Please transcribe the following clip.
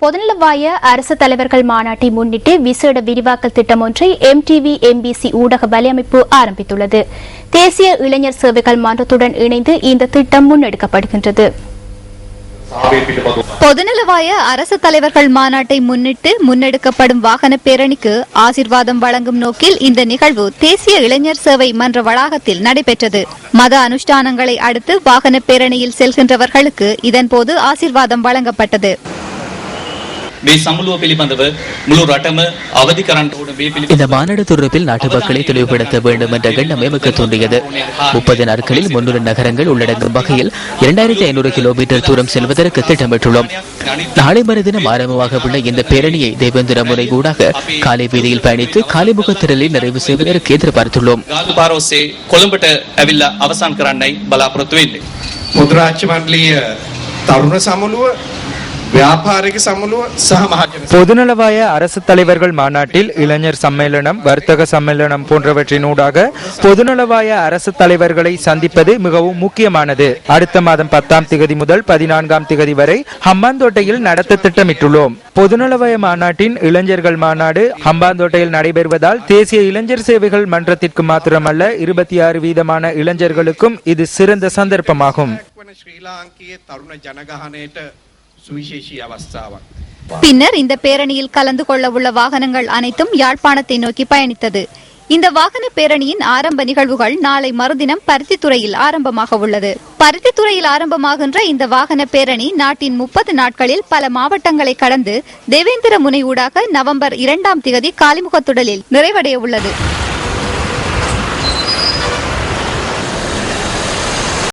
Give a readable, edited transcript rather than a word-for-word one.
பொதுநலவாய அரசு தலைவர்கள் மாநாட்டை முன்னிட்டு விசேட விரிவாக்கல் திட்டம் ஒன்றை MTV MBC ஊடக வலையமைப்பு ஆரம்பித்துள்ளது. தேசிய இளைஞர் சேவைகள் மன்றத்துடன் இணைந்து இந்த திட்டம் முன்னெடுக்கப்படுகின்றது. பொதுநலவாய அரசு தலைவர்கள் மாநாட்டை முன்னிட்டு முன்னெடுக்கப்படும் வாகன பேரணிக்கு ஆசீர்வாதம் வழங்கும் நோக்கில் இந்த நிகழ்வு தேசிய இளைஞர் சேவை மன்ற வளாகத்தில் நடைபெற்றது. மத அனுஷ்டானங்களை அடுத்து வாகன பேரணியில் செல்கின்றவர்களுக்கு இதன்போது ஆசீர்வாதம் வழங்கப்பட்டது. இந்த மாநாடு தொடர்பில் நாட்டு மக்களை தெளிவுபடுத்த வேண்டும் என்ற எண்ணம் எமக்கு தோன்றியது. 30 நாட்களில் 300 நகரங்கள் உள்ளடங்கும் வகையில் 2500 கிலோமீட்டர் தூரம் செல்வதற்கு திட்டமிட்டுள்ளோம். நாளை மறுதினம் ஆரம்பமாக உள்ள இந்த பேரணியை தேவேந்திர முறை ஊடாக காலை வீதியில் பயணித்து காலிமுக திரளில் நிறைவு செய்வதற்கு எதிர்பார்த்துள்ளோம். பொதுநலவாய அரசு தலைவர்கள் மாநாட்டில் இளைஞர் சம்மேளனம், வர்த்தக சம்மேளனம் போன்றவற்றினூடாக பொதுநலவாய அரசு தலைவர்களை சந்திப்பது மிகவும் முக்கியமானது. அடுத்த மாதம் 10ஆம் திகதி முதல் 14ஆம் திகதி வரை ஹம்பாந்தோட்டையில் நடத்த திட்டமிட்டுள்ளோம். பொதுநலவாய மாநாட்டின் இளைஞர்கள் மாநாடு ஹம்பாந்தோட்டையில் நடைபெறுவதால் தேசிய இளைஞர் சேவைகள் மன்றத்திற்கு மாத்திரமல்ல 26% இளைஞர்களுக்கும் இது சிறந்த சந்தர்ப்பமாகும். பின்னர் இந்த பேரணியில் கலந்து கொள்ள உள்ள வாகனங்கள் அனைத்தும் யாழ்ப்பாணத்தை நோக்கி பயணித்தது. இந்த வாகன பேரணியின் ஆரம்ப நிகழ்வுகள் நாளை மறுதினம் பருத்தித்துறையில் ஆரம்பமாக உள்ளது. பருத்தித்துறையில் ஆரம்பமாகின்ற இந்த வாகன பேரணி நாட்டின் 30 நாட்களில் பல மாவட்டங்களை கடந்து தேவேந்திர முனை ஊடாக நவம்பர் 2ஆம் திகதி காலிமுகத்துடலில் நிறைவடைய உள்ளது.